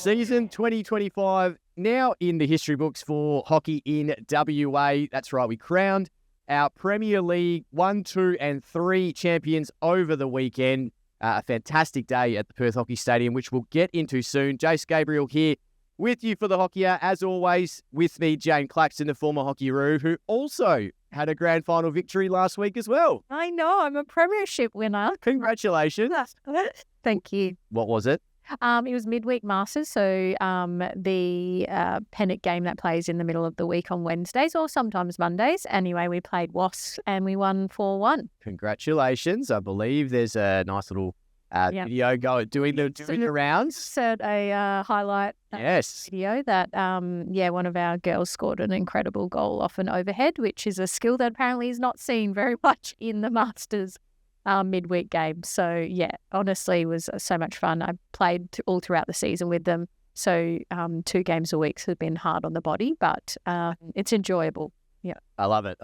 Season 2025 now in the history books for hockey in WA. That's right, we crowned our Premier League 1, 2 and 3 champions over the weekend. A fantastic day at the Perth Hockey Stadium, which we'll get into soon. Jace Gabriel here with you for the Hockey Hour. As always, with me, Jane Claxton, the former Hockey-roo, who also had a grand final victory last week as well. I know, I'm a premiership winner. Congratulations. Thank you. What was it? It was midweek Masters, so the pennant game that plays in the middle of the week on Wednesdays or sometimes Mondays. Anyway, we played Wasps and we won 4-1. Congratulations. I believe there's a nice little video doing the rounds. Said a highlight video that, one of our girls scored an incredible goal off an overhead, which is a skill that apparently is not seen very much in the Masters midweek game. So, honestly, it was so much fun. I played all throughout the season with them. So 2 games a week has been hard on the body, but it's enjoyable. Yeah. I love it.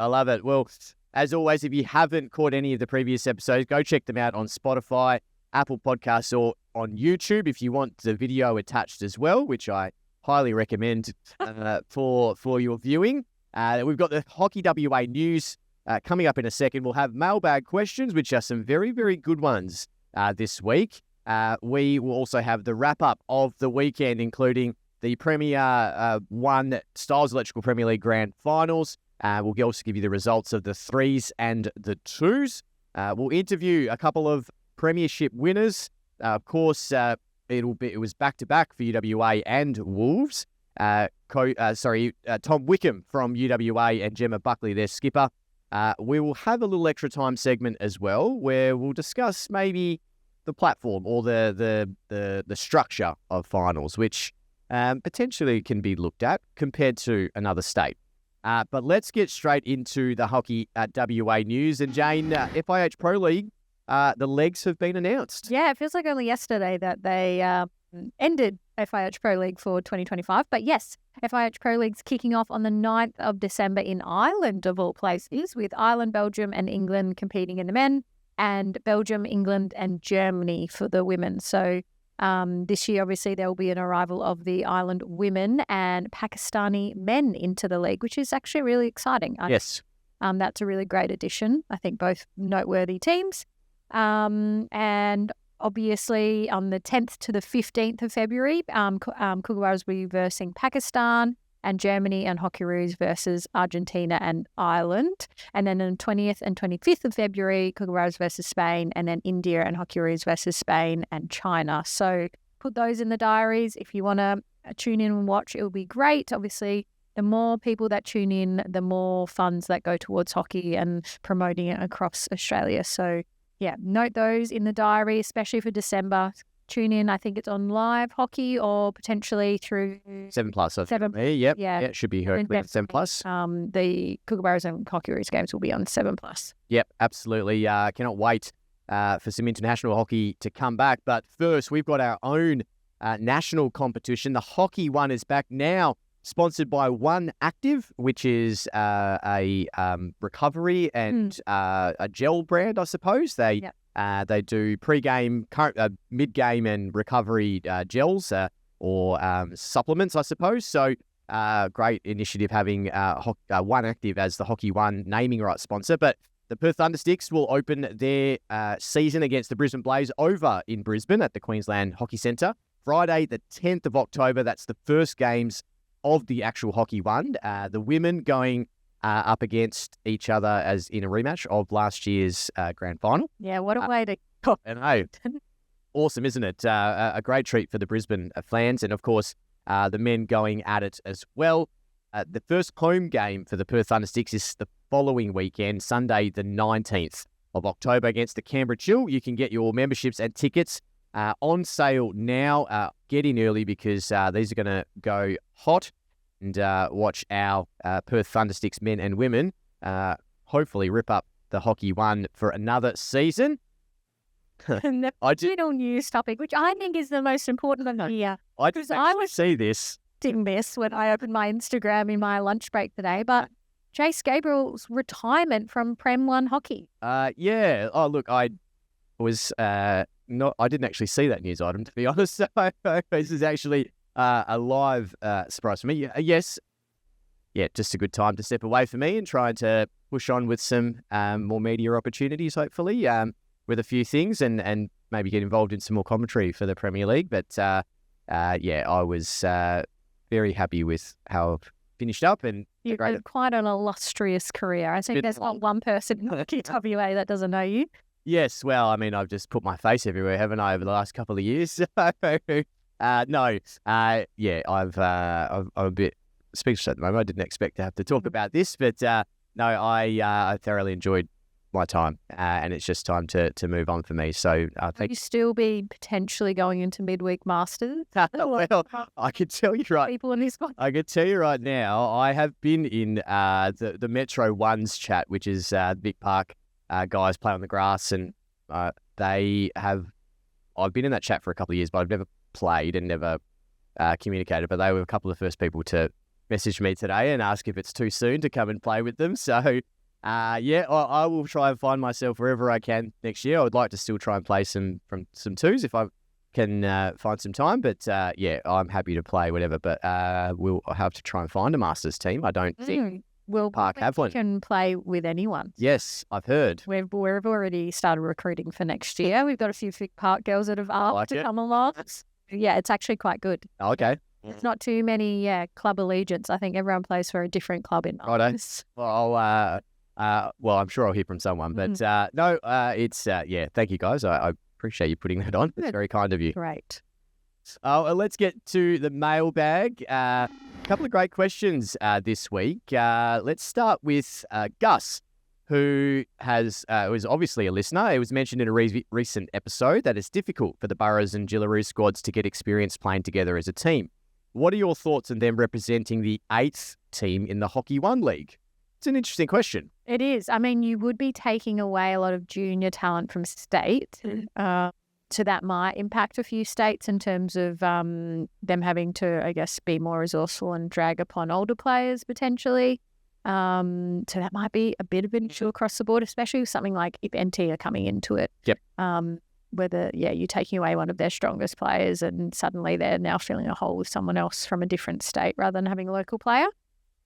Well, as always, if you haven't caught any of the previous episodes, go check them out on Spotify, Apple Podcasts, or on YouTube if you want the video attached as well, which I highly recommend for your viewing. We've got the Hockey WA news coming up in a second. We'll have mailbag questions, which are some very, very good ones this week. We will also have the wrap-up of the weekend, including the Premier 1 Stiles Electrical Premier League Grand Finals. We'll also give you the results of the 3s and the 2s. We'll interview a couple of Premiership winners. Of course, it was back-to-back for UWA and Wolves. Tom Wickham from UWA and Jemma Buckley, their skipper. We will have a little extra time segment as well, where we'll discuss maybe the platform or the structure of finals, which potentially can be looked at compared to another state. But let's get straight into the Hockey at WA news. And Jane, FIH Pro League, the legs have been announced. Yeah, it feels like only yesterday that they ended FIH Pro League for 2025. But yes, FIH Pro League's kicking off on the 9th of December in Ireland, of all places, with Ireland, Belgium and England competing in the men, and Belgium, England and Germany for the women. So this year, obviously, there will be an arrival of the Ireland women and Pakistani men into the league, which is actually really exciting. Yes. That's a really great addition. I think both noteworthy teams. And obviously, on the 10th to the 15th of February, Kookaburras will be versing Pakistan, and Germany and Hockeyroos versus Argentina and Ireland. And then on the 20th and 25th of February, Kookaburras versus Spain, and then India and Hockeyroos versus Spain and China. So put those in the diaries. If you want to tune in and watch, it will be great. Obviously, the more people that tune in, the more funds that go towards hockey and promoting it across Australia. So note those in the diary, especially for December. Tune in. I think it's on Live Hockey or potentially through 7plus. 7. Yep. Yeah, it should be heard with 7plus. The Kookaburras and Hockeyroos games will be on 7plus. Yep, absolutely. Cannot wait for some international hockey to come back. But first, we've got our own national competition. The Hockey One is back now, sponsored by One Active, which is a recovery and a gel brand, I suppose. They do pre-game, mid-game and recovery gels or supplements, I suppose. So great initiative having One Active as the Hockey One naming rights sponsor. But the Perth Thundersticks will open their season against the Brisbane Blaze over in Brisbane at the Queensland Hockey Centre. Friday, the 10th of October, that's the first games of the actual Hockey One. The women going up against each other as in a rematch of last year's grand final. Yeah, what a way to go. And hey, awesome, isn't it? A great treat for the Brisbane fans. And of course, the men going at it as well. The first home game for the Perth Thundersticks is the following weekend, Sunday, the 19th of October against the Canberra Chill. You can get your memberships and tickets on sale now. Get in early because these are going to go hot. And watch our Perth Thundersticks men and women hopefully rip up the Hockey One for another season. And the final news topic, which I think is the most important one here. I didn't actually see this. Didn't miss when I opened my Instagram in my lunch break today, but Jace Gabriel's retirement from Prem 1 hockey. Yeah. Oh, look, I was I didn't actually see that news item, to be honest. So this is actually a live surprise for me. Yes, just a good time to step away for me and try to push on with some more media opportunities, hopefully, with a few things and maybe get involved in some more commentary for the Premier League. But I was very happy with how I've finished up. And you've had quite an illustrious career. I think there's not one person in QWA that doesn't know you. Yes, well, I mean, I've just put my face everywhere, haven't I, over the last couple of years? I'm a bit speechless at the moment. I didn't expect to have to talk about this, but I thoroughly enjoyed my time, and it's just time to move on for me. So Will you still be potentially going into midweek masters? Well, I could tell you right. People in this one. I could tell you right now. I have been in the Metro Ones chat, which is the big park guys play on the grass, and I've been in that chat for a couple of years, but I've never played and never communicated. But they were a couple of the first people to message me today and ask if it's too soon to come and play with them. So. I will try and find myself wherever I can next year. I would like to still try and play some twos if I can find some time. But I'm happy to play whatever. But we'll have to try and find a Masters team. I don't think Park have one. You can play with anyone. Yes, I've heard. We've already started recruiting for next year. We've got a few Vic Park girls that have asked to come along. Yeah, it's actually quite good. Okay. There's not too many club allegiance. I think everyone plays for a different club in Masters. Well, I'm sure I'll hear from someone, but thank you guys. I appreciate you putting that on. It's very kind of you. Great. Let's get to the mailbag. A couple of great questions this week. Let's start with Gus, who was obviously a listener. It was mentioned in a recent episode that it's difficult for the Burrows and Jillaroo squads to get experience playing together as a team. What are your thoughts on them representing the 8th team in the Hockey One League? It's an interesting question. It is. I mean, you would be taking away a lot of junior talent from state. So that might impact a few states in terms of them having to, I guess, be more resourceful and drag upon older players potentially. So that might be a bit of an issue across the board, especially with something like if NT are coming into it. Yep. Whether, you're taking away one of their strongest players and suddenly they're now filling a hole with someone else from a different state rather than having a local player.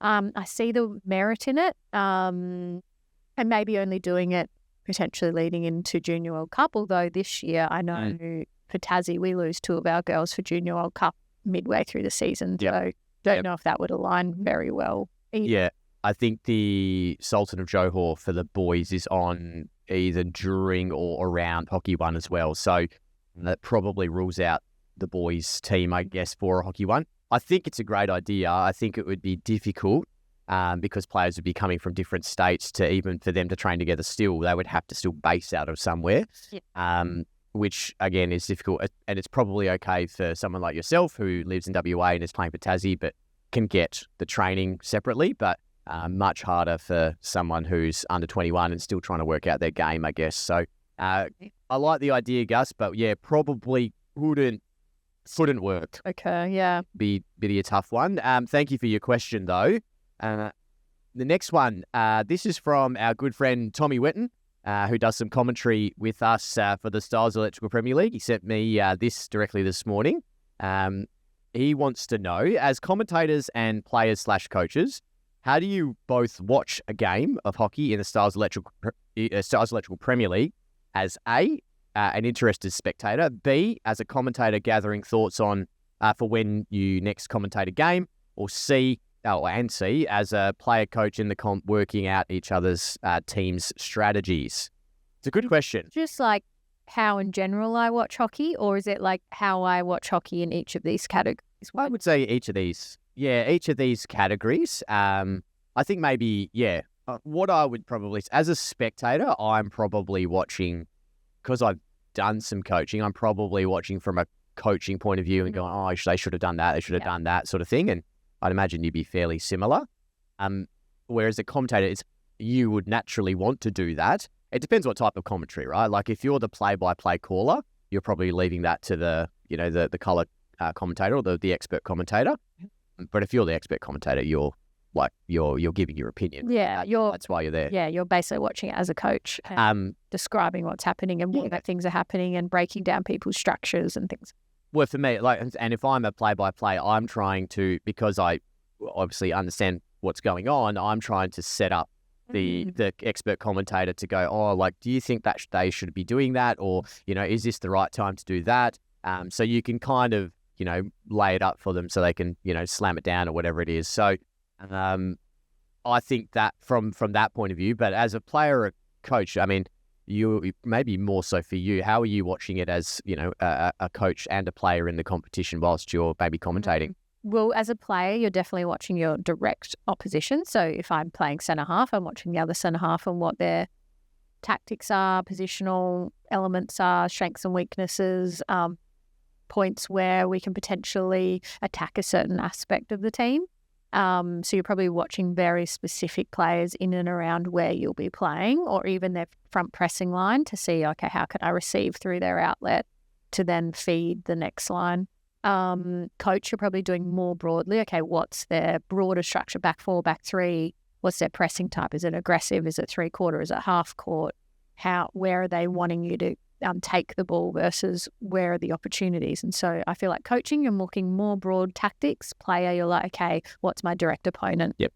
I see the merit in it, and maybe only doing it potentially leading into Junior World Cup, although this year I know for Tassie we lose 2 of our girls for Junior World Cup midway through the season, so don't know if that would align very well either. Yeah, I think the Sultan of Johor for the boys is on either during or around Hockey One as well, so that probably rules out the boys team, I guess, for a Hockey One. I think it's a great idea. I think it would be difficult because players would be coming from different states to even for them to train together still. They would have to still base out of somewhere, which, again, is difficult. And it's probably okay for someone like yourself who lives in WA and is playing for Tassie but can get the training separately, but much harder for someone who's under 21 and still trying to work out their game, I guess. So I like the idea, Gus, but, probably couldn't work. Okay, yeah. Be a tough one. Thank you for your question, though. The next one, this is from our good friend Tommy Wetton, who does some commentary with us for the Stiles Electrical Premier League. He sent me this directly this morning. He wants to know, as commentators and players/coaches, how do you both watch a game of hockey in the Stiles Electrical Premier League as an interested spectator, B, as a commentator gathering thoughts on for when you next commentate a game, or C, as a player coach in the comp working out each other's team's strategies? It's a good question. Just like how in general I watch hockey, or is it like how I watch hockey in each of these categories? I would say each of these. Yeah, each of these categories. I think maybe, what I would probably, as a spectator, I'm probably watching, because I've done some coaching, I'm probably watching from a coaching point of view and going, they should have done that, they should have done that sort of thing. And I'd imagine you'd be fairly similar. Whereas a commentator, you would naturally want to do that. It depends what type of commentary, right? Like if you're the play-by-play caller, you're probably leaving that to the colour commentator or the expert commentator. But if you're the expert commentator, you're giving your opinion. Yeah, that's why you're there. Yeah, you're basically watching it as a coach, and describing what's happening and what things are happening and breaking down people's structures and things. Well, for me, and if I'm a play-by-play, I'm trying to, because I obviously understand what's going on, I'm trying to set up the expert commentator to go, oh, like, do you think that they should be doing that? Or, is this the right time to do that? So you can kind of, lay it up for them so they can, slam it down or whatever it is. So I think that from that point of view, but as a player or coach, I mean, you maybe more so for you, how are you watching it as, a coach and a player in the competition whilst you're maybe commentating? Well, as a player, you're definitely watching your direct opposition. So if I'm playing centre half, I'm watching the other centre half and what their tactics are, positional elements are, strengths and weaknesses, points where we can potentially attack a certain aspect of the team. So you're probably watching very specific players in and around where you'll be playing, or even their front pressing line to see, okay, how can I receive through their outlet to then feed the next line. Coach, you're probably doing more broadly. Okay, what's their broader structure, back four, back three? What's their pressing type? Is it aggressive? Is it three-quarter? Is it half-court? Where are they wanting you to take the ball versus where are the opportunities? And so I feel like coaching, you're looking more broad tactics. Player, you're like, okay, what's my direct opponent? Yep.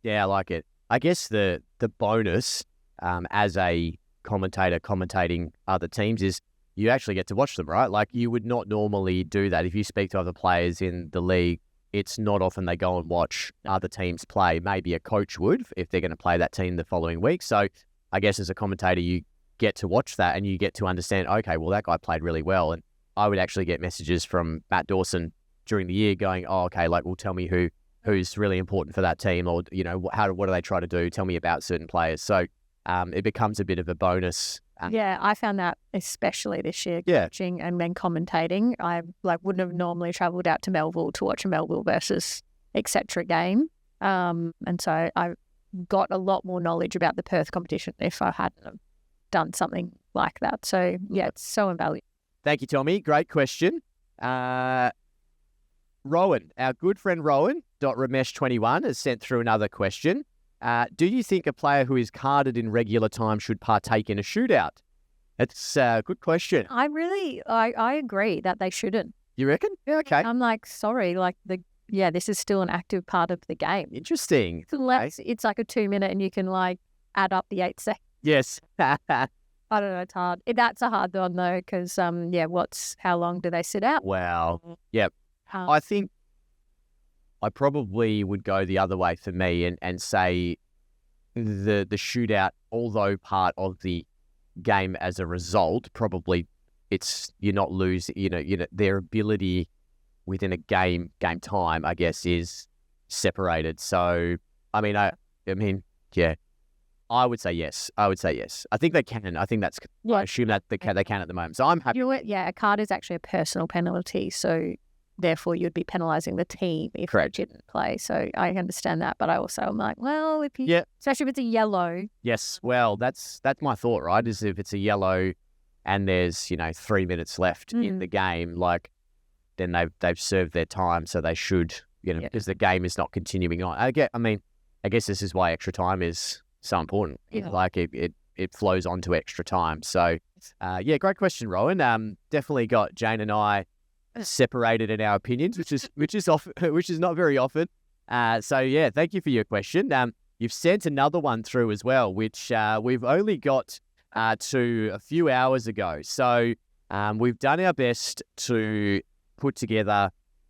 Yeah, I like it. I guess the bonus as a commentator commentating other teams is you actually get to watch them, right? Like, you would not normally do that. If you speak to other players in the league, it's not often they go and watch other teams play. Maybe a coach would if they're going to play that team the following week. So I guess as a commentator, you get to watch that and you get to understand, okay, well, that guy played really well. And I would actually get messages from Matt Dawson during the year going, oh, okay, like, well, tell me who's really important for that team, or, what do they try to do? Tell me about certain players. So it becomes a bit of a bonus. Yeah, I found that especially this year, coaching and then commentating. I wouldn't have normally travelled out to Melville to watch a Melville versus etc. game. And so I got a lot more knowledge about the Perth competition if I hadn't done something like that. So yeah, it's so invaluable. Thank you, Tommy. Great question. Rowan, our good friend Rowan .Ramesh21 has sent through another question. Do you think a player who is carded in regular time should partake in a shootout? That's a good question. I agree that they shouldn't. You reckon? Yeah, okay. I'm like, sorry, this is still an active part of the game. Interesting. It's like a 2 minute and you can add up the 8 seconds. Yes. I don't know, it's hard. That's a hard one though, because how long do they sit out? Well, yeah. I think I probably would go the other way for me and say the shootout, although part of the game as a result, probably you're not losing, their ability within a game time, I guess, is separated. So, I mean, yeah, I would say yes. I think they can. I think that's, I assume that they can at the moment. So I'm happy. A card is actually a personal penalty. So therefore you'd be penalising the team if you didn't play. So I understand that. But I also am like, well, especially if it's a yellow. Yes. Well, that's my thought, right? Is if it's a yellow and there's, 3 minutes left in the game, then they've served their time. So they should, because the game is not continuing on. I guess this is why extra time is so important. Yeah. It flows on to extra time. So, great question, Rowan. Definitely got Jane and I separated in our opinions, which is not very often. Thank you for your question. You've sent another one through as well, which we've only got to a few hours ago. So we've done our best to put together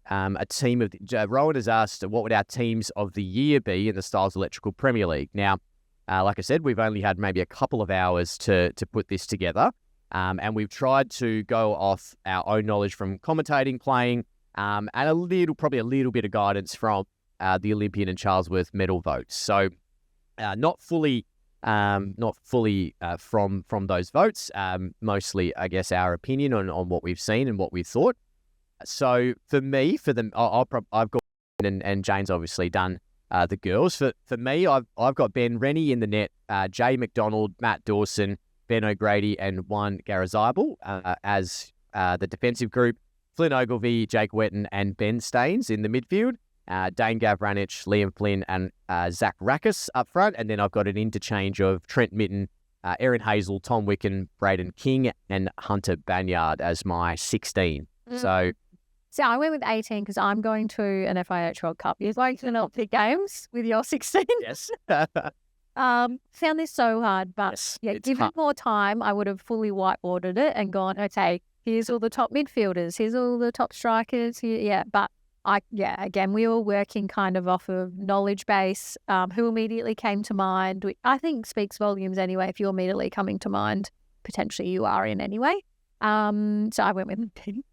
a team of. Rowan has asked, what would our teams of the year be in the Stiles Electrical Premier League? Now, like I said, we've only had maybe a couple of hours to put this together. And we've tried to go off our own knowledge from commentating, playing, and probably a little bit of guidance from the Olympian and Charlesworth medal votes. So not fully from those votes, mostly, I guess, our opinion on what we've seen and what we thought. So for me, I've got, and Jane's obviously done the girls. For me, I've got Ben Rennie in the net, Jay McDonald, Matt Dawson, Ben O'Grady, and Juan Garazibal as the defensive group. Flynn Ogilvie, Jake Wetton, and Ben Staines in the midfield. Dane Gavranich, Liam Flynn, and Zach Rackus up front. And then I've got an interchange of Trent Mitten, Aaron Hazel, Tom Wickham, Braden King, and Hunter Banyard as my 16 So, So I went with 18 because I'm going to an FIH World Cup. You're going to an Olympic Games with your 16. yes. Found this so hard, but Yes, yeah, it's given hard. more time, I would have fully whiteboarded it and gone, okay, here's all the top midfielders, here's all the top strikers. Yeah, but again, we were working kind of off of knowledge base, who immediately came to mind, which I think speaks volumes anyway. If you're immediately coming to mind, potentially you are in anyway. So I went with 10.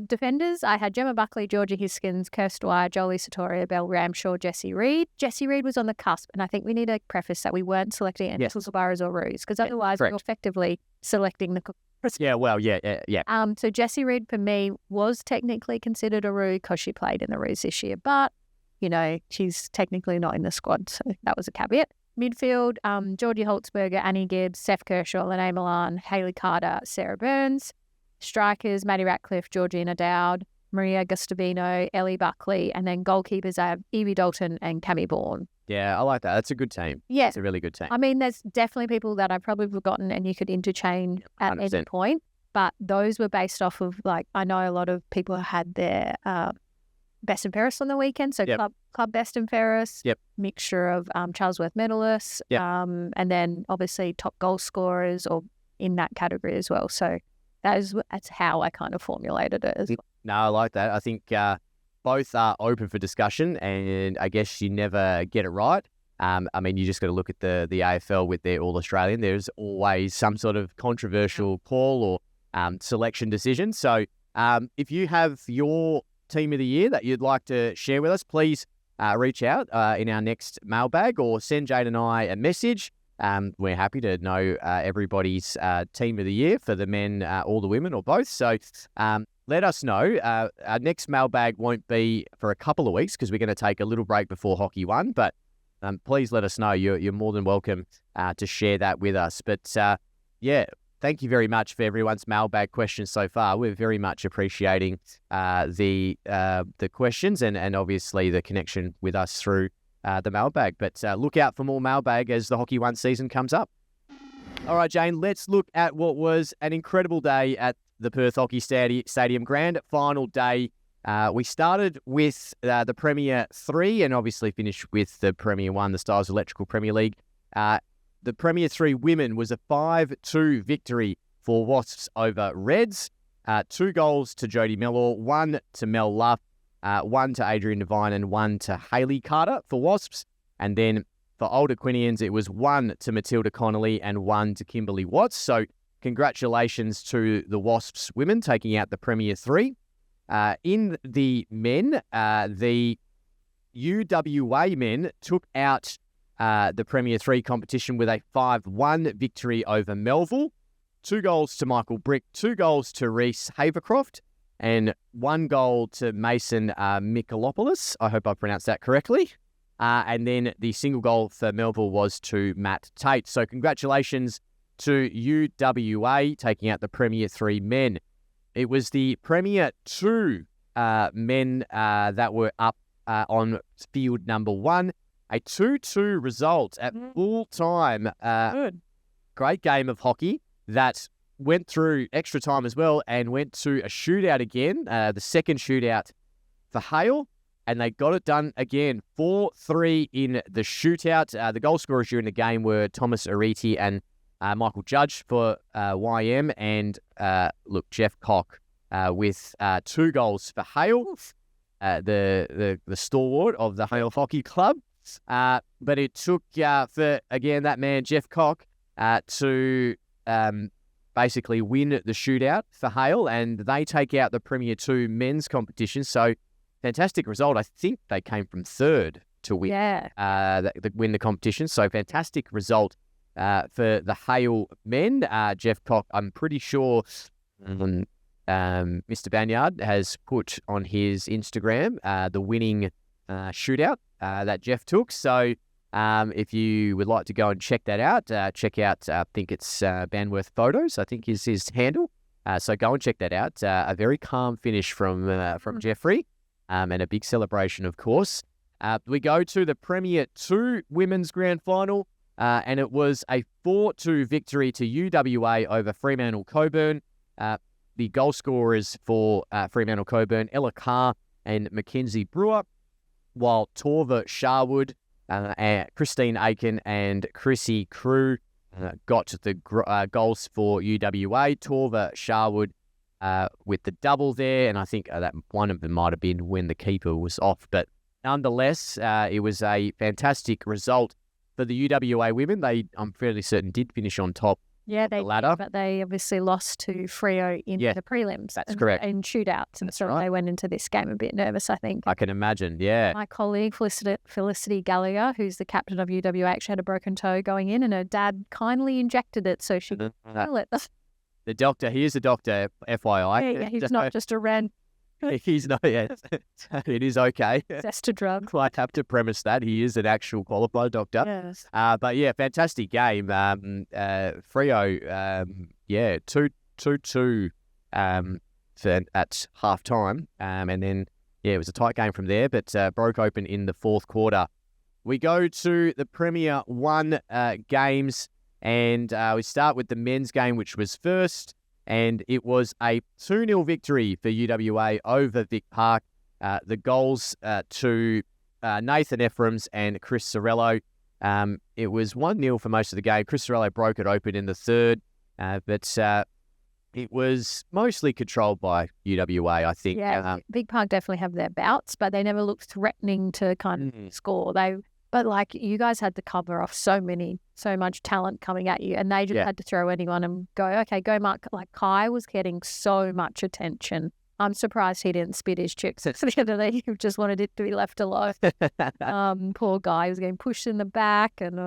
Defenders, I had Jemma, Buckley, Georgia Hiskins, Kirst Dwyer, Jolie Satoria, Belle Ramshaw, Jessie Reid. Jessie Reid was on the cusp, and I think we need to preface that we weren't selecting any Kookaburras or Roos, because otherwise we're effectively selecting the Kookaburras. Yeah, well, yeah. So Jessie Reid for me was technically considered a Roo because she played in the Roos this year, but she's technically not in the squad, so that was a caveat. Midfield, Georgie Holtzberger, Annie Gibbs, Steph Kershaw, Lene Milan, Hayley Carter, Sarah Burns. Strikers, Maddie Ratcliffe, Georgina Dowd, Maria Gustavino, Ellie Buckley, and then goalkeepers I have Evie Dalton and Cammy Bourne. Yeah, I like that. That's a good team. Yeah. It's a really good team. I mean, there's definitely people that I've probably forgotten and you could interchange at 100%. any point, but those were based off of, I know a lot of people had their best and fairest on the weekend, so club best and fairest, mixture of Charlesworth medalists, and then obviously top goal scorers or in that category as well. So that's how I kind of formulated it as well. No, I like that. I think both are open for discussion, and I guess you never get it right. I mean, you just got to look at the AFL with their All-Australian. There's always some sort of controversial call or selection decision. So if you have your team of the year that you'd like to share with us, please reach out in our next mailbag or send Jade and I a message. We're happy to know everybody's team of the year for the men or the women or both. So let us know. Our next mailbag won't be for a couple of weeks because we're going to take a little break before Hockey 1. But please let us know. You're more than welcome to share that with us. But thank you very much for everyone's mailbag questions so far. We're very much appreciating the questions and obviously the connection with us through the mailbag. But look out for more mailbag as the Hockey 1 season comes up. All right, Jane, let's look at what was an incredible day at the Perth Hockey Stadium. Grand final day. We started with the Premier 3 and obviously finished with the Premier 1, the Stiles Electrical Premier League. The Premier 3 women was a 5-2 victory for Wasps over Reds. 2 goals to Jodie Mellor, 1 to Mel Luff, 1 to Adrian Devine and 1 to Hayley Carter for Wasps. And then for Older Quinians, it was 1 to Matilda Connolly and 1 to Kimberly Watts. So congratulations to the Wasps women taking out the Premier 3. In the men, the UWA men took out the Premier 3 competition with a 5-1 victory over Melville. 2 goals to Michael Brick, 2 goals to Reese Havercroft, and 1 goal to Mason Mikolopoulos. I hope I pronounced that correctly. And then the single goal for Melville was to Matt Tate. So congratulations to UWA taking out the Premier 3 men. It was the Premier 2 men that were up on field number 1. A 2-2 result at full time. Good. Great game of hockey that went through extra time as well and went to a shootout again, the second shootout for Hale, and they got it done again, 4-3 in the shootout. The goal scorers during the game were Thomas Ariti and Michael Judge for YM, and Jeff Cock with 2 goals for Hale, the stalwart of the Hale Hockey Club. But it took for, again, that man, Jeff Cock, to basically win the shootout for Hale, and they take out the Premier 2 men's competition. So fantastic result. I think they came from 3rd to win, win the competition. So fantastic result for the Hale men. Jeff Cock, I'm pretty sure Mr. Banyard has put on his Instagram the winning shootout that Jeff took. So if you would like to go and check that out, check out, I think it's Banworth Photos, I think is his handle. So go and check that out. A very calm finish from Jeffrey, and a big celebration, of course. We go to the Premier 2 Women's Grand Final, and it was a 4-2 victory to UWA over Fremantle Coburn. the goal scorers for Fremantle Coburn, Ella Carr and Mackenzie Brewer, while Torva Sharwood, Christine Aiken and Chrissy Crew got the goals for UWA. Torva Sharwood with the double there, and I think that one of them might have been when the keeper was off. But nonetheless, it was a fantastic result for the UWA women. I'm fairly certain, did finish on top. Yeah, they the ladder. did, but they obviously lost to Freo in the prelims. That's correct. In shootouts. And so they went into this game a bit nervous, I think. I can imagine, yeah. My colleague, Felicity Gallagher, who's the captain of UWA, actually had a broken toe going in, and her dad kindly injected it so she could feel it. The doctor, he is a doctor, FYI. Yeah, he's not just a random. He's not, yeah. It is okay. Access to drugs. I have to premise that. He is an actual qualified doctor. Yes. But yeah, fantastic game. Freo, 2-2 at half time. And then, it was a tight game from there, but broke open in the fourth quarter. We go to the Premier 1 games, and we start with the men's game, which was first. And it was a 2-0 victory for UWA over Vic Park. The goals to Nathan Ephraim's and Chris Sorello. It was 1-0 for most of the game. Chris Sorello broke it open in the third, but it was mostly controlled by UWA, I think. Yeah, Vic Park definitely have their bouts, but they never looked threatening to kind of score. But like you guys had to cover off so much talent coming at you, and they just had to throw anyone and go, okay, go Mark. Like Kai was getting so much attention. I'm surprised he didn't spit his chips the other day. He just wanted it to be left alone. Poor guy, he was getting pushed in the back, and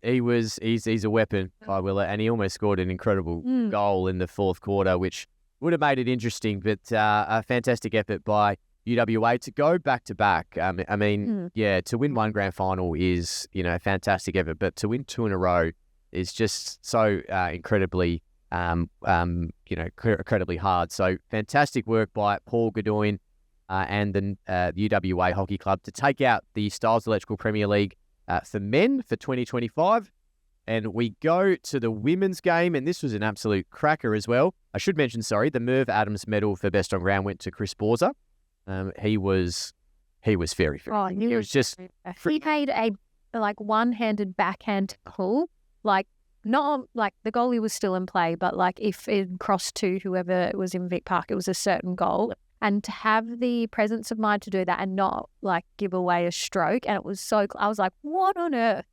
he's a weapon, Kai Willett, and he almost scored an incredible goal in the fourth quarter, which would have made it interesting. But a fantastic effort by UWA to go back to back. To win one grand final is, a fantastic effort, but to win 2 in a row is just so incredibly hard. So fantastic work by Paul Godoyne and the UWA Hockey Club to take out the Stiles Electrical Premier League for men for 2025. And we go to the women's game, and this was an absolute cracker as well. I should mention, the Merv Adams medal for best on ground went to Chris Borza. He was very, very. He was just. He made a one-handed backhand pull, not like the goalie was still in play, but if it crossed to whoever was in Vic Park, it was a certain goal. And to have the presence of mind to do that and not give away a stroke, and it was so. I was like, what on earth?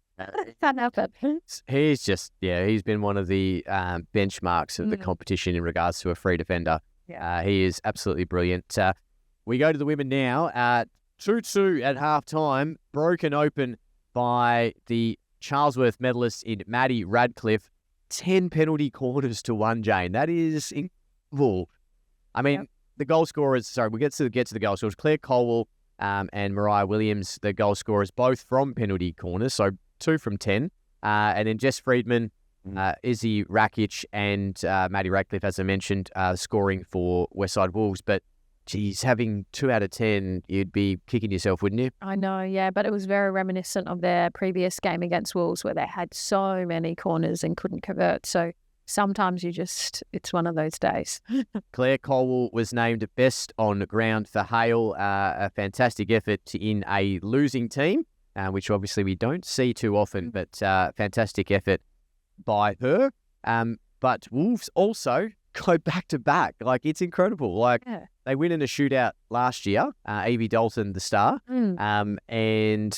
That happened. He's just he's been one of the benchmarks of the competition in regards to a free defender. Yeah. He is absolutely brilliant. We go to the women now. 2-2 at halftime, broken open by the Charlesworth medalist in Maddie Radcliffe. 10 penalty corners to 1, Jane. That is incredible. The goal scorers, we'll get to the goal scorers. Claire Colwell and Mariah Williams, the goal scorers, both from penalty corners, so 2 from 10. And then Jess Friedman, Izzy Rakic, and Maddie Radcliffe, as I mentioned, scoring for Westside Wolves. But geez, having 2 out of 10, you'd be kicking yourself, wouldn't you? I know, yeah, but it was very reminiscent of their previous game against Wolves where they had so many corners and couldn't convert. So sometimes it's one of those days. Claire Colwell was named best on ground for Hale. A fantastic effort in a losing team, which obviously we don't see too often, but fantastic effort by her. But Wolves also go back to back. It's incredible. They win in a shootout last year. Evie Dalton, the star. And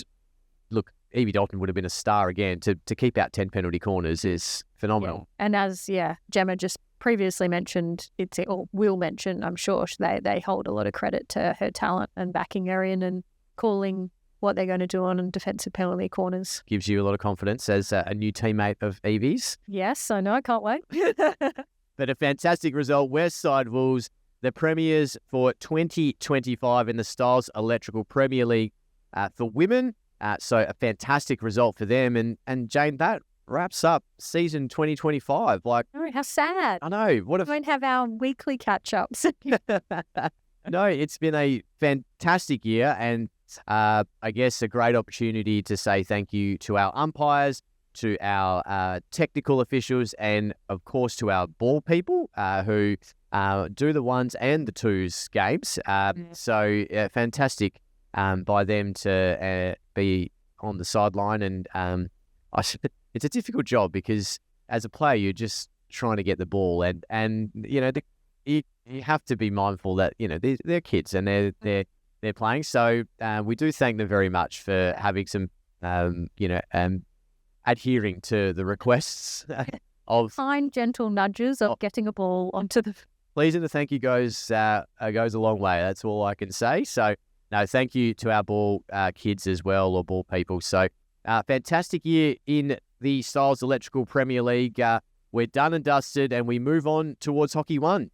look, Evie Dalton would have been a star again. To keep out 10 penalty corners is phenomenal. Yeah. And as Jemma just previously mentioned, will mention, I'm sure they hold a lot of credit to her talent and backing her in and calling what they're going to do on defensive penalty corners. Gives you a lot of confidence as a new teammate of Evie's. Yes, I know. I can't wait. But a fantastic result. Westside Wolves, the premiers for 2025 in the Stiles Electrical Premier League for women. So a fantastic result for them. And Jane, that wraps up season 2025. Oh, how sad. I know. We won't have our weekly catch-ups. No, it's been a fantastic year, and I guess a great opportunity to say thank you to our umpires, to our technical officials, and of course to our ball people who do the ones and the twos games. So fantastic by them to be on the sideline. And it's a difficult job because as a player, you're just trying to get the ball, and you have to be mindful that they're kids and they're playing. So we do thank them very much for having some adhering to the requests of kind, gentle nudges of getting a ball onto the. Pleasing to thank you goes a long way. That's all I can say. So no, thank you to our ball kids as well, or ball people. So fantastic year in the Stiles Electrical Premier League. We're done and dusted, and we move on towards Hockey 1,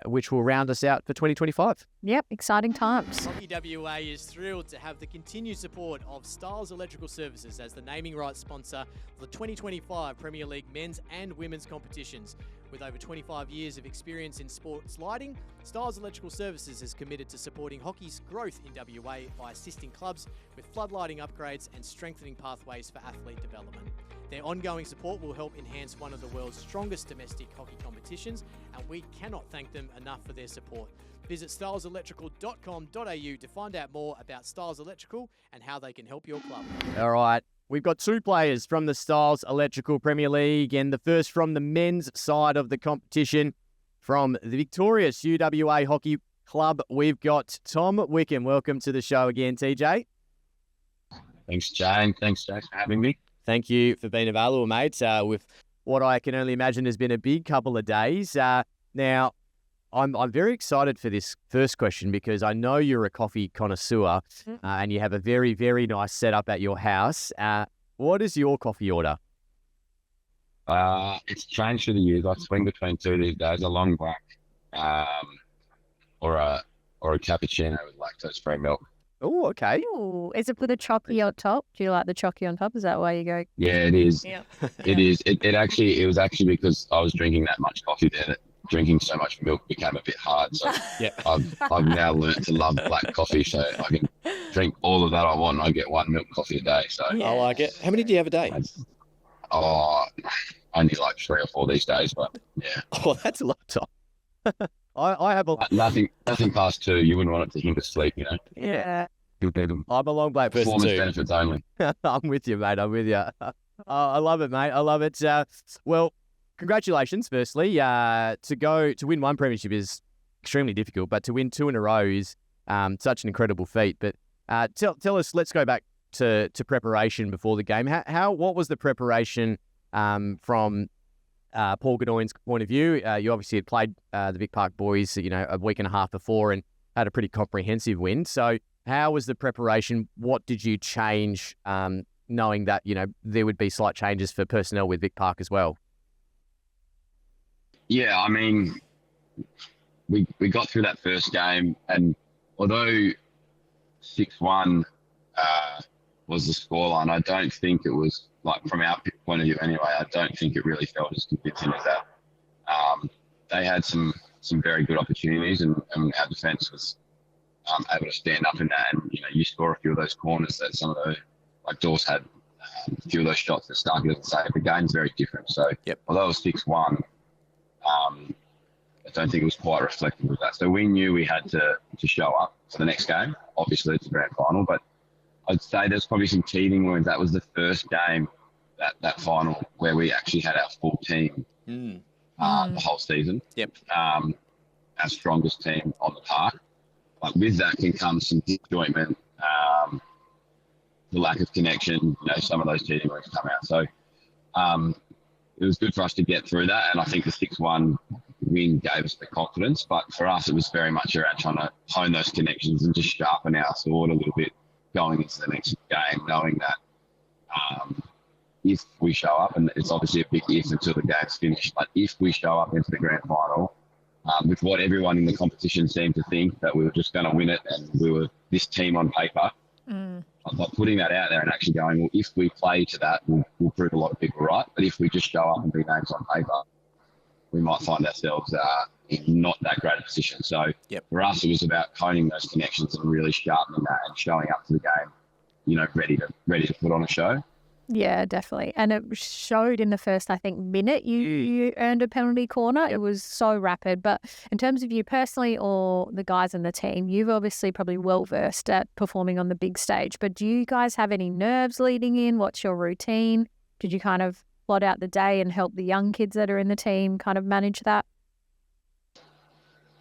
which will round us out for 2025. Yep, exciting times. Hockey WA is thrilled to have the continued support of Stiles Electrical Services as the naming rights sponsor of the 2025 Premier League men's and women's competitions. With over 25 years of experience in sports lighting, Stiles Electrical Services is committed to supporting hockey's growth in WA by assisting clubs with floodlighting upgrades and strengthening pathways for athlete development. Their ongoing support will help enhance one of the world's strongest domestic hockey competitions, and we cannot thank them enough for their support. Visit stileselectrical.com.au to find out more about Stiles Electrical and how they can help your club. All right. We've got two players from the Stiles Electrical Premier League, and the first from the men's side of the competition. From the victorious UWA Hockey Club, we've got Tom Wickham. Welcome to the show again, TJ. Thanks, Jane. Thanks, Jack, for having me. Thank you for being available, mate, with what I can only imagine has been a big couple of days. Now, I'm very excited for this first question because I know you're a coffee connoisseur and you have a very, very nice setup at your house. What is your coffee order? It's changed through the years. I swing between two these days: a long black, or a cappuccino with lactose-free milk. Oh, okay. Ooh, is it with a chocky on top? Do you like the chocky on top? Is that why you go? Yeah, it is. Yeah. It is. It was actually because I was drinking that much coffee there that drinking so much milk became a bit hard. So I've now learned to love black coffee, so I can drink all of that I want. I get one milk coffee a day. So I like it. How many do you have a day? Only like 3 or 4 these days, but yeah. Oh, that's a lot of time. I have a nothing past 2. You wouldn't want it to hinder sleep, Yeah. I'm a long black person Performance too. benefits only. I'm with you, mate. I'm with you. I love it, mate. I love it. Well, congratulations, firstly. To win one premiership is extremely difficult, but to win 2 in a row is such an incredible feat. But tell us, let's go back to preparation before the game. What was the preparation from Paul Goodwin's point of view? You obviously had played the Vic Park boys, a week and a half before and had a pretty comprehensive win. So how was the preparation? What did you change, knowing that, there would be slight changes for personnel with Vic Park as well? Yeah, I mean, we got through that first game, and although 6-1 was the scoreline, I don't think it was, like, from our point of view anyway, I don't think it really felt as convincing as that. They had some very good opportunities, and our defence was able to stand up in that, and you score a few of those corners that some of those, like Dawes had a few of those shots that Starkey doesn't save. The game's very different. So although it was 6-1, I don't think it was quite reflective of that. So we knew we had to show up for the next game. Obviously, it's a grand final, but I'd say there's probably some teething wounds. That was the first game, that final, where we actually had our full team the whole season. Our strongest team on the park. But with that can come some disjointment, the lack of connection. Some of those teething wounds come out. So it was good for us to get through that, and I think the 6-1 win gave us the confidence. But for us, it was very much around trying to hone those connections and just sharpen our sword a little bit going into the next game, knowing that if we show up, and it's obviously a big if until the game's finished, but if we show up into the grand final, with what everyone in the competition seemed to think, that we were just going to win it and we were this team on paper, but putting that out there and actually going, well, if we play to that, we'll prove a lot of people right. But if we just show up and be names on paper, we might find ourselves in not that great a position. So for us, it was about honing those connections and really sharpening that and showing up to the game, ready to put on a show. Yeah, definitely. And it showed in the first, I think, minute you earned a penalty corner. It was so rapid. But in terms of you personally or the guys in the team, you've obviously probably well-versed at performing on the big stage. But do you guys have any nerves leading in? What's your routine? Did you kind of plot out the day and help the young kids that are in the team kind of manage that?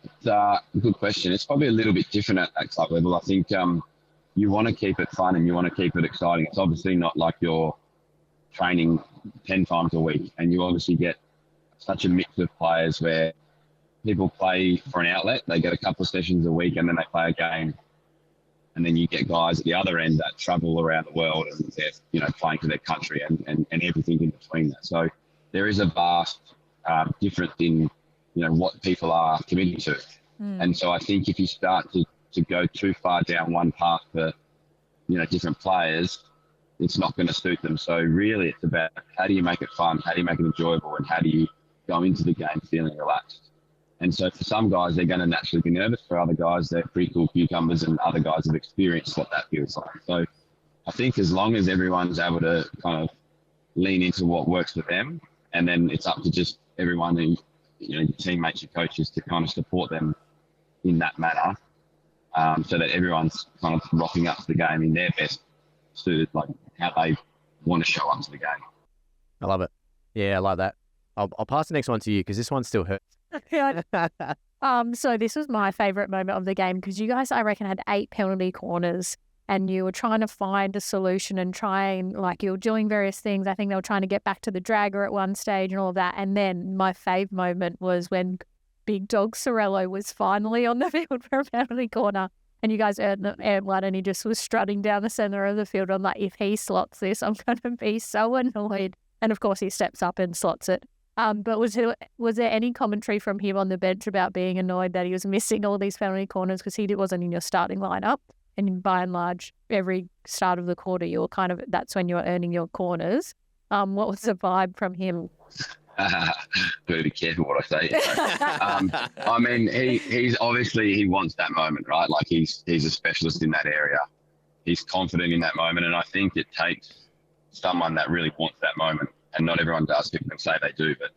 It's a good question. It's probably a little bit different at club level. I think you want to keep it fun and you want to keep it exciting. It's obviously not like you're training 10 times a week, and you obviously get such a mix of players where people play for an outlet. They get a couple of sessions a week and then they play a game. And then you get guys at the other end that travel around the world and they're, playing for their country and everything in between that. So there is a vast difference in, what people are committing to. And so I think if you start to go too far down one path for, different players, it's not going to suit them. So really it's about how do you make it fun, how do you make it enjoyable, and how do you go into the game feeling relaxed. And so for some guys, they're going to naturally be nervous. For other guys, they're pretty cool cucumbers, and other guys have experienced what that feels like. So I think as long as everyone's able to kind of lean into what works for them, and then it's up to just everyone, your teammates, your coaches, to kind of support them in that manner, so that everyone's kind of rocking up to the game in their best suited, like how they want to show up to the game. I love it. Yeah, I like that. I'll pass the next one to you because this one still hurts. So this was my favourite moment of the game because you guys, I reckon, had 8 penalty corners and you were trying to find a solution and you were doing various things. I think they were trying to get back to the dragger at one stage and all of that. And then my fave moment was when Big Dog Sorello was finally on the field for a penalty corner and you guys earned one and he just was strutting down the centre of the field. I'm like, if he slots this, I'm going to be so annoyed. And of course he steps up and slots it. But was there any commentary from him on the bench about being annoyed that he was missing all these penalty corners because he wasn't in your starting lineup? And by and large, every start of the quarter, that's when you're earning your corners. What was the vibe from him? Better be careful what I say. I mean, he's obviously, he wants that moment, right? Like he's a specialist in that area. He's confident in that moment. And I think it takes someone that really wants that moment. And not everyone does. People can say they do, but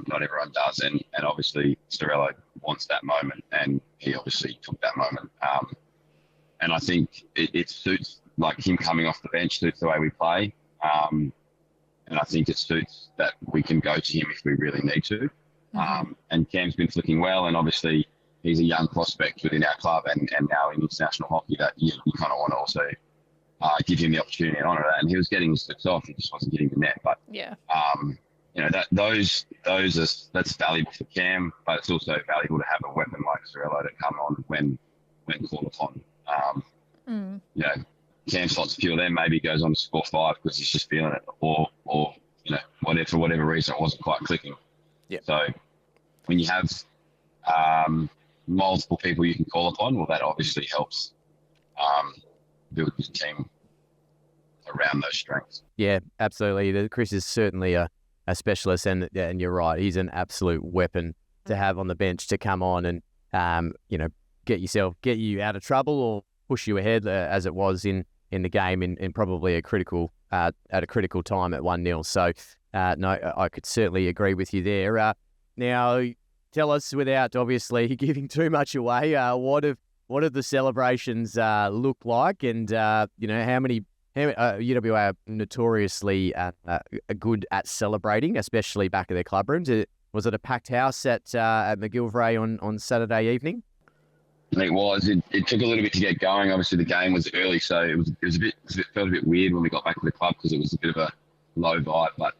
not everyone does. And obviously, Sorello wants that moment, and he obviously took that moment. And I think it suits, like him coming off the bench suits the way we play. And I think it suits that we can go to him if we really need to. And Cam's been flicking well, and obviously he's a young prospect within our club and now in international hockey that you kind of want to also give him the opportunity and honour that. And he was getting his slips off, he just wasn't getting the net. But yeah, that's valuable for Cam, but it's also valuable to have a weapon like Sorello to come on when called upon. Cam slots a few of them, maybe he goes on to score 5 because he's just feeling it, or for whatever reason it wasn't quite clicking. Yeah. So when you have multiple people you can call upon, well, that obviously helps build your team around those strengths. Yeah, absolutely. Chris is certainly a specialist, and you're right. He's an absolute weapon to have on the bench to come on and get you out of trouble or push you ahead, as it was in the game in probably at a critical time at 1-0. So no, I could certainly agree with you there. Now, tell us, without obviously giving too much away, what have the celebrations look like, and how many UWA are notoriously good at celebrating, especially back at their club rooms. Was it a packed house at McGillivray on Saturday evening? I think it was. It took a little bit to get going. Obviously, the game was early, so it felt a bit weird when we got back to the club because it was a bit of a low vibe. But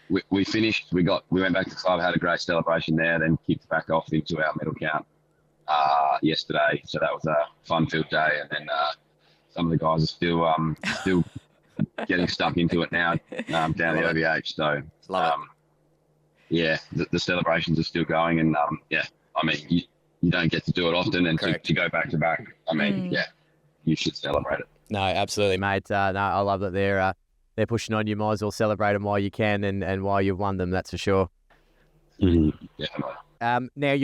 we finished. We went back to the club, had a great celebration there, then kicked back off into our medal count yesterday. So that was a fun-filled day, and then some of the guys are still getting stuck into it now down the OVH. So the celebrations are still going, and I mean you don't get to do it often, and to go back to back, I mean, you should celebrate it. No, absolutely, mate. No, I love that they're pushing on. You might as well celebrate them while you can and while you've won them. That's for sure. Yeah. Now,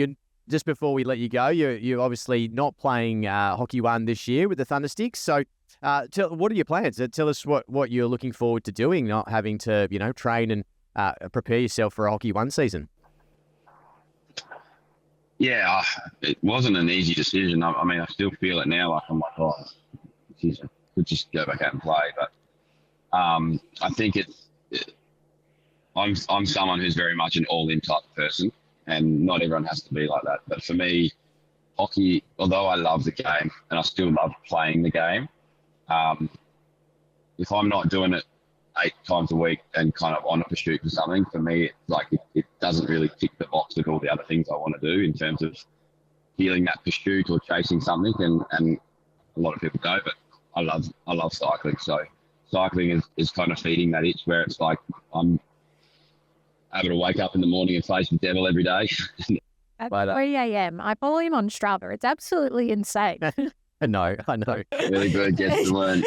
just before we let you go, you're obviously not playing Hockey 1 this year with the Thundersticks. So What are your plans? Tell us what you're looking forward to doing, not having to, train and prepare yourself for a Hockey One season. Yeah, it wasn't an easy decision. I mean, I still feel it now. Like I'm like, oh, decision. Could just go back out and play. But I think I'm someone who's very much an all-in type of person, and not everyone has to be like that. But for me, hockey, although I love the game and I still love playing the game, if I'm not doing it 8 times a week and kind of on a pursuit for something, for me, it's like it doesn't really tick the box with all the other things I want to do in terms of feeling that pursuit or chasing something. And a lot of people go, but I love cycling. So cycling is kind of feeding that itch where it's like I'm able to wake up in the morning and face the devil every day. At 3 a.m. I follow him on Strava. It's absolutely insane. I know. Really good, gets to learn.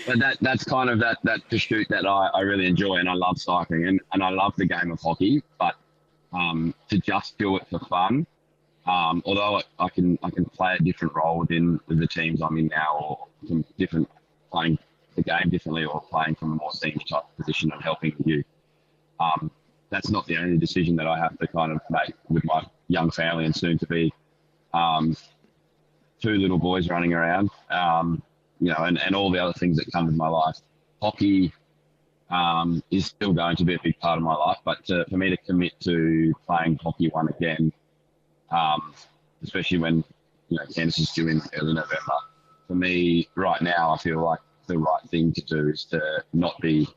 But that's kind of that pursuit that I really enjoy, and I love cycling and I love the game of hockey. But to just do it for fun, although I can play a different role within the teams I'm in now, or some different playing the game differently, or playing from a more senior type position and helping you. That's not the only decision that I have to kind of make with my young family and soon to be 2 little boys running around, and all the other things that come with my life. Hockey is still going to be a big part of my life, but for me to commit to playing Hockey One again, especially when Candace is due in early November, for me right now, I feel like the right thing to do is to not be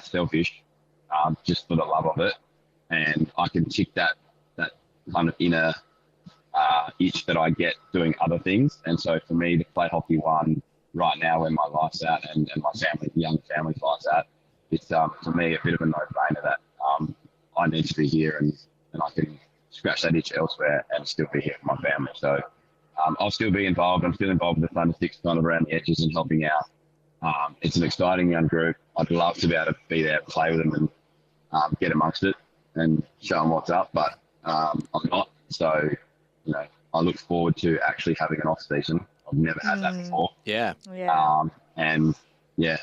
selfish, just for the love of it, and I can tick that kind of inner itch that I get doing other things. And so for me to play Hockey One right now, when my life's at and my young family's life's at, it's for me a bit of a no-brainer that I need to be here and I can scratch that itch elsewhere and still be here for my family. So I'll still be involved. I'm still involved with the Thunder Six, kind of around the edges and helping out. It's an exciting young group. I'd love to be able to be there, play with them, and get amongst it and show them what's up. But I'm not. So I look forward to actually having an off season. I've never had that before. Yeah. And get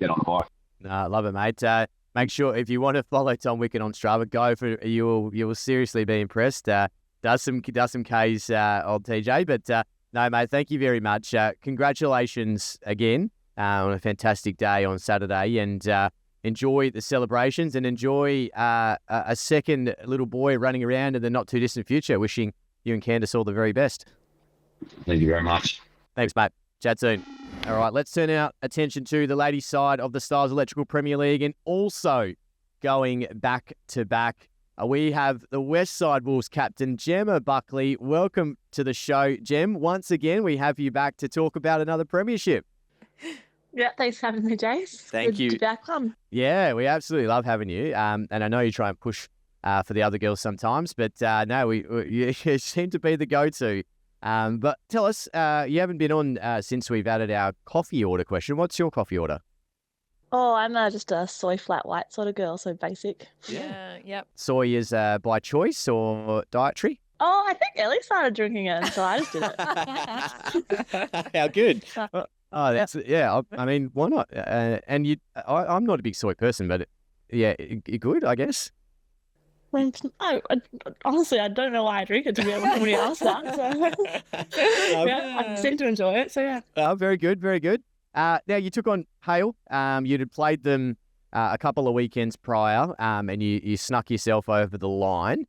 on the bike. No, I love it, mate. Make sure if you want to follow Tom Wickett on Strava, go for it. You will seriously be impressed. Does some Ks on TJ, but no, mate. Thank you very much. Congratulations again on a fantastic day on Saturday, and enjoy the celebrations and enjoy a second little boy running around in the not too distant future. Wishing you and Candace all the very best. Thank you very much. Thanks, mate. Chat soon. All right, let's turn our attention to the ladies' side of the Stiles Electrical Premier League, and also going back to back, we have the West Side Wolves captain, Jemma Buckley. Welcome to the show, Jem. Once again, we have you back to talk about another premiership. Yeah, thanks for having me, Jace. Thank you. Good to be back on. Yeah, we absolutely love having you. And I know you try and push for the other girls sometimes, but no, you seem to be the go-to. But tell us, you haven't been on since we've added our coffee order question. What's your coffee order? Oh, I'm just a soy flat white sort of girl, so basic. Yeah, yep. Soy is by choice or dietary? Oh, I think Ellie started drinking it, so I just did it. How good. Oh, that's I mean, why not? And I'm not a big soy person, but you're good, I guess. Honestly, I don't know why I drink it, to be able to ask that. So I seem to enjoy it. So yeah. Oh, very good, very good. Now you took on Hale. You'd played them a couple of weekends prior, and you snuck yourself over the line.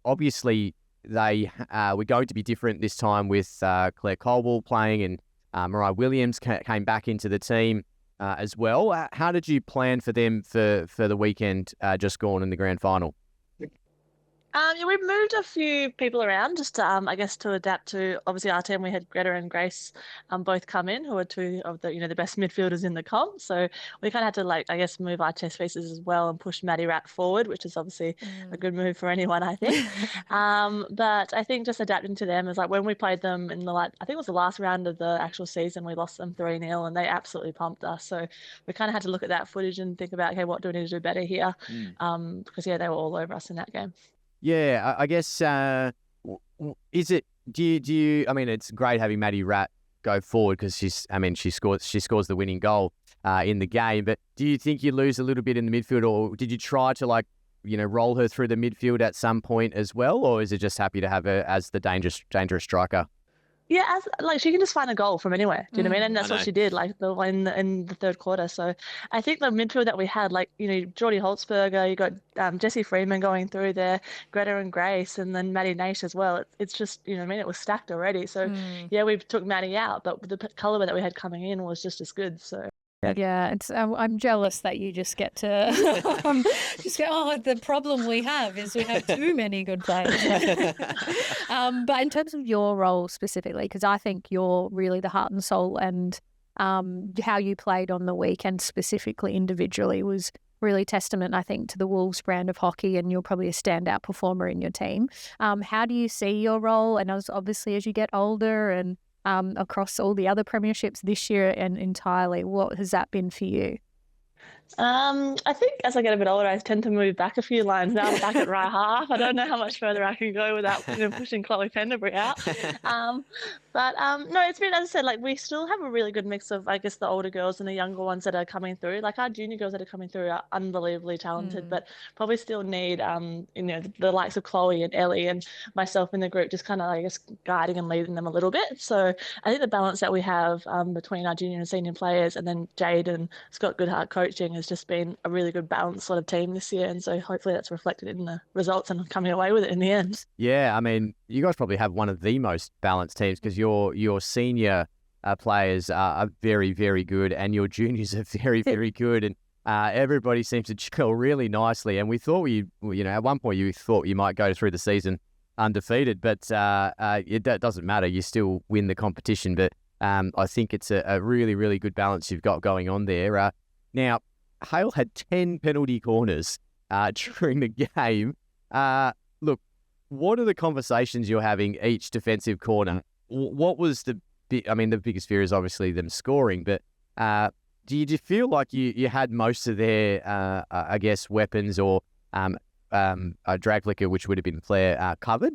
Obviously, they were going to be different this time with Claire Colwell playing, and Mariah Williams came back into the team as well. How did you plan for them for the weekend just gone in the grand final? Yeah, we moved a few people around just to, I guess, to adapt to, obviously, our team. We had Greta and Grace both come in, who are two of the, the best midfielders in the comp. So we kind of had to, move our chess pieces as well and push Maddie Rat forward, which is obviously a good move for anyone, I think. But I think just adapting to them is when we played them in I think it was the last round of the actual season, we lost them 3-0 and they absolutely pumped us. So we kind of had to look at that footage and think about, okay, what do we need to do better here? Because, they were all over us in that game. Yeah, I guess, is it, do you, I mean, it's great having Maddie Rat go forward because she scores the winning goal in the game. But do you think you lose a little bit in the midfield, or did you try to roll her through the midfield at some point as well, or is it just happy to have her as the dangerous striker? Yeah, she can just find a goal from anywhere. Do you know what I mean? And that's what know. she did, the one in the third quarter. So I think the midfield that we had, Geordie Holtzberger, you got Jessie Freeman going through there, Greta and Grace, and then Maddie Naish as well. It's just, you know what I mean? It was stacked already. So yeah, we took Maddie out, but the caliber that we had coming in was just as good. So. Yeah, I'm jealous that you just get to just go, oh, the problem we have is we have too many good players. But in terms of your role specifically, because I think you're really the heart and soul, and how you played on the weekend specifically individually was really testament, I think, to the Wolves brand of hockey, and you're probably a standout performer in your team. How do you see your role? And obviously as you get older and across all the other premierships this year and entirely, what has that been for you? I think as I get a bit older, I tend to move back a few lines. Now I'm back at right half. I don't know how much further I can go without pushing Chloe Penderbury out. No, it's been, as I said, we still have a really good mix of, I guess, the older girls and the younger ones that are coming through. Our junior girls that are coming through are unbelievably talented, but probably still need, the likes of Chloe and Ellie and myself in the group just kind of, I guess, guiding and leading them a little bit. So I think the balance that we have between our junior and senior players, and then Jade and Scott Goodhart coaching, has just been a really good balanced sort of team this year, and so hopefully that's reflected in the results and coming away with it in the end. Yeah, I mean, you guys probably have one of the most balanced teams because your senior players are very, very good, and your juniors are very, very good, and everybody seems to gel really nicely. And we thought at one point you thought you might go through the season undefeated, but it doesn't matter. You still win the competition, but I think it's a really, really good balance you've got going on there. Now, Hale had 10 penalty corners during the game. Look, what are the conversations you're having each defensive corner? What was the biggest fear is obviously them scoring, but do you feel like you had most of their, I guess, weapons or drag flicker, which would have been Claire, covered?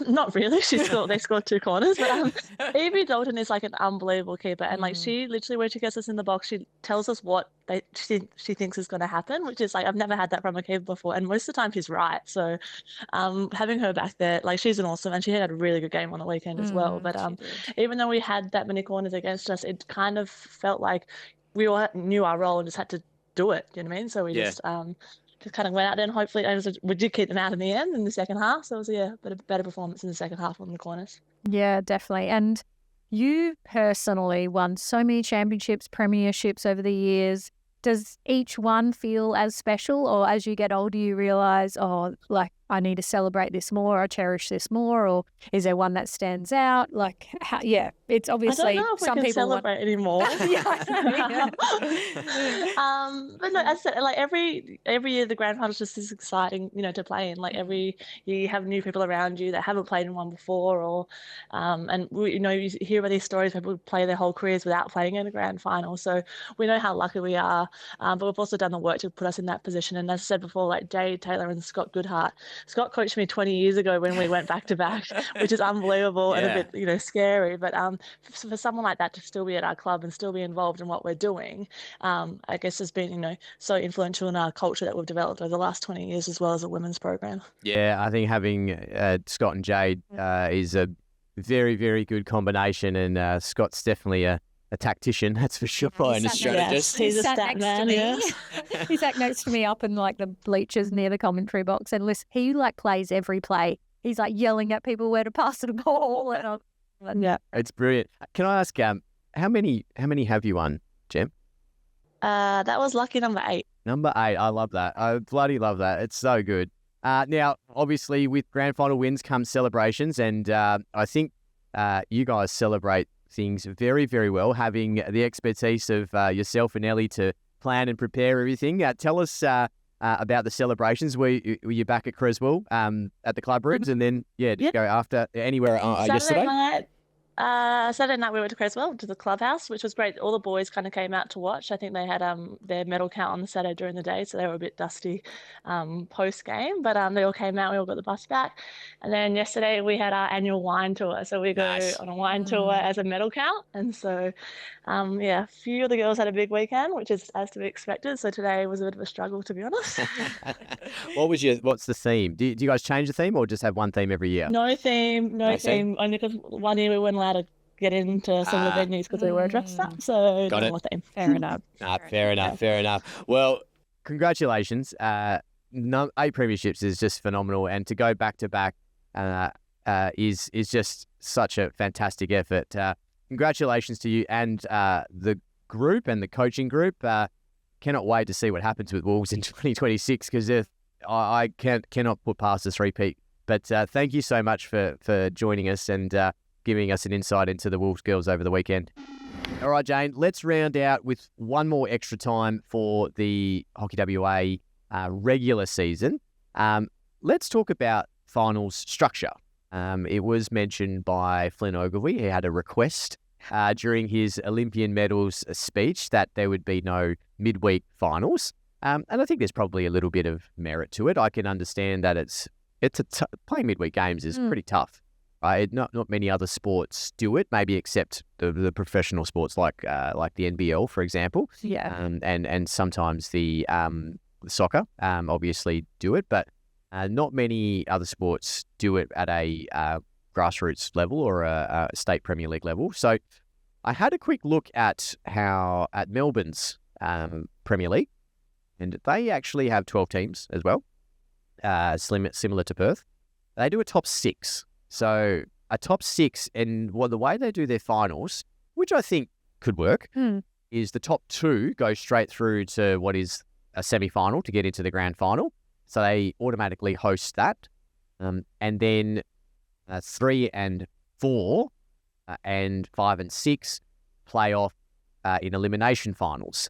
Not really. They scored 2 corners, but Evie Dalton is an unbelievable keeper, and she literally, when she gets us in the box, she tells us what she thinks is going to happen, which is I've never had that from a keeper before, and most of the time she's right. So having her back there, she's an awesome, and she had a really good game on the weekend as well. But even though we had that many corners against us, it kind of felt like we all knew our role and just had to do it. Do you know what I mean? So we just kind of went out there, and hopefully we did keep them out in the end in the second half. So it was a better performance in the second half on the corners. Yeah, definitely. And you personally won so many championships, premierships over the years. Does each one feel as special, or as you get older you realise, I need to celebrate this more, or cherish this more, or is there one that stands out? It's obviously I don't know if some we can people celebrate anymore. But no, as I said, every year the grand final is just as exciting, to play in. Every year you have new people around you that haven't played in one before, or and you hear about these stories where people play their whole careers without playing in a grand final. So we know how lucky we are, but we've also done the work to put us in that position. And as I said before, Jade Taylor and Scott Goodhart. Scott coached me 20 years ago when we went back to back, which is unbelievable and a bit, scary. But for someone like that to still be at our club and still be involved in what we're doing, I guess has been, so influential in our culture that we've developed over the last 20 years, as well as a women's program. Yeah, I think having Scott and Jade is a very, very good combination, and Scott's definitely a tactician, that's for sure, and a strategist. He's a stat man, yeah. He sat next to me up in the bleachers near the commentary box, and listen, he plays every play. He's yelling at people where to pass the ball. Yeah, it's brilliant. Can I ask, how many have you won, Jem? That was lucky number 8. Number 8, I love that. I bloody love that. It's so good. Now, obviously, with grand final wins come celebrations, and I think you guys celebrate things very, very well, having the expertise of yourself and Ellie to plan and prepare everything. Tell us about the celebrations. Were you back at Creswell at the club rooms, and then did you go after anywhere yesterday? Night, Saturday night we went to Creswell to the clubhouse, which was great. All the boys kind of came out to watch. I think they had their medal count on the Saturday during the day, so they were a bit dusty post game. But they all came out. We all got the bus back, and then yesterday we had our annual wine tour. So we go on a wine tour as a medal count, and so a few of the girls had a big weekend, which is as to be expected. So today was a bit of a struggle, to be honest. What's the theme? Do you guys change the theme or just have one theme every year? No theme. Only because one year we weren't allowed to get into some of the venues because we were dressed up. So got it. More theme. Fair enough. Fair enough. Well, congratulations. 8 premierships is just phenomenal, and to go back to back is just such a fantastic effort. Congratulations to you and the group and the coaching group. Cannot wait to see what happens with Wolves in 2026 because I cannot put past the three-peat. But thank you so much for joining us and giving us an insight into the Wolves girls over the weekend. All right, Jane, let's round out with one more extra time for the Hockey WA regular season. Let's talk about finals structure. It was mentioned by Flynn Ogilvie. He had a request during his Olympian medals speech that there would be no midweek finals. And I think there's probably a little bit of merit to it. I can understand that playing midweek games is pretty tough. Right? Not many other sports do it, maybe except the professional sports like the NBL, for example. Yeah. And sometimes the soccer obviously do it, but not many other sports do it at a grassroots level or a state Premier League level. So I had a quick look at Melbourne's Premier League, and they actually have 12 teams as well, similar to Perth. They do a top 6. So a top 6, and the way they do their finals, which I think could work, is the top 2 go straight through to what is a semi-final to get into the grand final. So they automatically host that. And then 3 and 4 and 5 and 6 play off in elimination finals.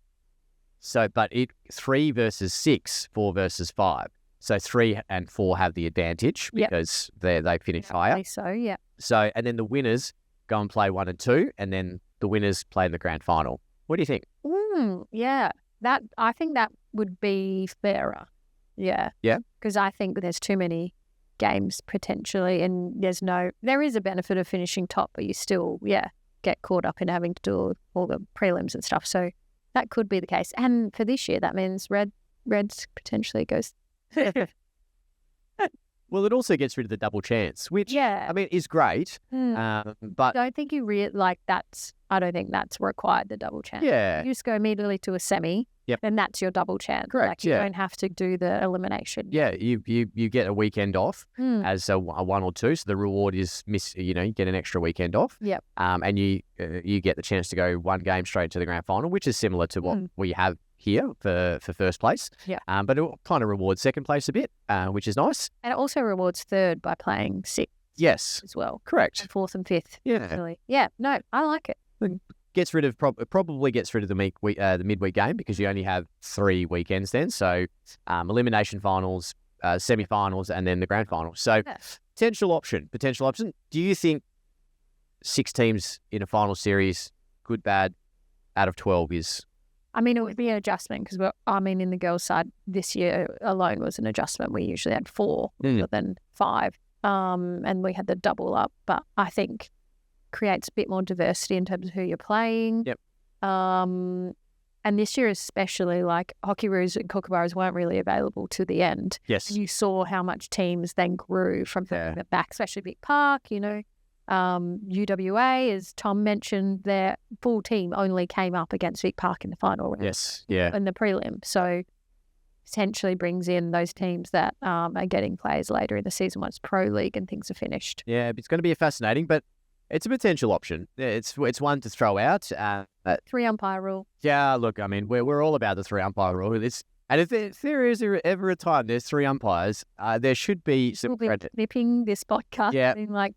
So, but 3 versus 6, 4 versus 5. So 3 and 4 have the advantage because they finish higher. So, yeah. So, and then the winners go and play 1 and 2, and then the winners play in the grand final. What do you think? Yeah, I think that would be fairer. Yeah. Yeah. Because I think there's too many games potentially, and there is a benefit of finishing top, but you still, get caught up in having to do all the prelims and stuff. So that could be the case. And for this year, that means Reds potentially goes. Well, it also gets rid of the double chance, which I mean is great. But I don't think I don't think that's required, the double chance. Yeah. You just go immediately to a semi. Yep. Then that's your double chance. Correct. Like you don't have to do the elimination. Yeah, you get a weekend off as a 1 or 2. So the reward is you get an extra weekend off. Yep. And you get the chance to go 1 game straight to the grand final, which is similar to what we have here for first place. Yeah. But it kind of rewards second place a bit, which is nice. And it also rewards third by playing 6. Yes. As well. Correct. And 4th and 5th. Yeah. Really. Yeah. No, I like it. Gets rid of probably gets rid of the midweek game because you only have 3 weekends then. So elimination finals, semi-finals, and then the grand final. So potential option. Do you think 6 teams in a final series, good, bad, out of 12 is? I mean, it would be an adjustment because in the girls' side this year alone was an adjustment. We usually had 4 rather than 5, and we had the double up. But I think creates a bit more diversity in terms of who you're playing. Yep. And this year especially, like Hockeyroos and Kookaburras weren't really available to the end. Yes. And you saw how much teams then grew from the back, especially Vic Park, UWA, as Tom mentioned, their full team only came up against Vic Park in the final round. Yes, yeah. In the prelim. So potentially brings in those teams that are getting players later in the season once Pro League and things are finished. Yeah, it's going to be fascinating, but it's a potential option. It's one to throw out. 3-umpire rule. Yeah, look, I mean, we're all about the 3-umpire rule. And if there is ever a time there's 3 umpires, there should be some credit. Nipping this podcast. Yeah.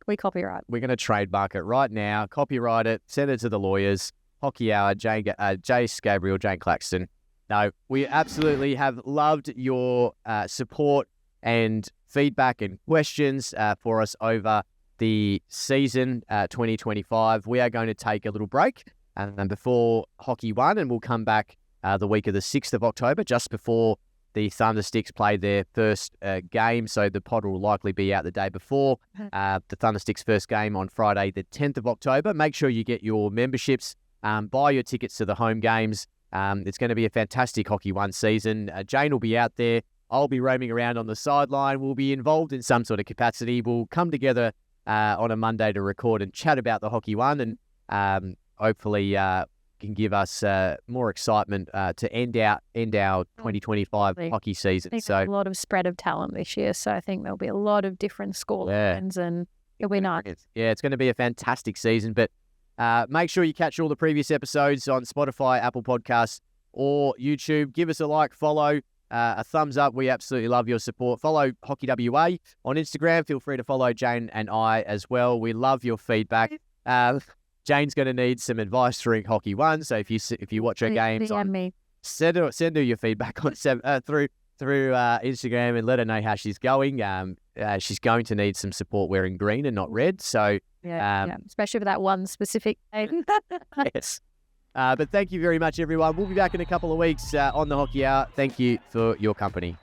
We copyright. We're going to trademark it right now, copyright it, send it to the lawyers. Hockey Hour, Jace Gabriel, Jane Claxton. No, we absolutely have loved your support and feedback and questions for us over the season 2025. We are going to take a little break before Hockey 1, and we'll come back the week of the 6th of October, just before the Thundersticks play their first game. So the pod will likely be out the day before the Thundersticks' first game on Friday, the 10th of October. Make sure you get your memberships, buy your tickets to the home games. It's going to be a fantastic Hockey 1 season. Jane will be out there. I'll be roaming around on the sideline. We'll be involved in some sort of capacity. We'll come together on a Monday to record and chat about the Hockey 1, and hopefully can give us more excitement to end our 2025 hockey season. I think there's a lot of spread of talent this year, so I think there'll be a lot of different scorelines, and it'll be nice. Yeah, it's going to be a fantastic season, but make sure you catch all the previous episodes on Spotify, Apple Podcasts, or YouTube. Give us a like, follow, a thumbs up. We absolutely love your support. Follow Hockey WA on Instagram. Feel free to follow Jane and I as well. We love your feedback. Jane's going to need some advice during Hockey 1, so if you watch her games, send her your feedback on through Instagram and let her know how she's going. She's going to need some support wearing green and not red. So especially for that one specific game. Yes. But thank you very much, everyone. We'll be back in a couple of weeks on the Hockey Hour. Thank you for your company.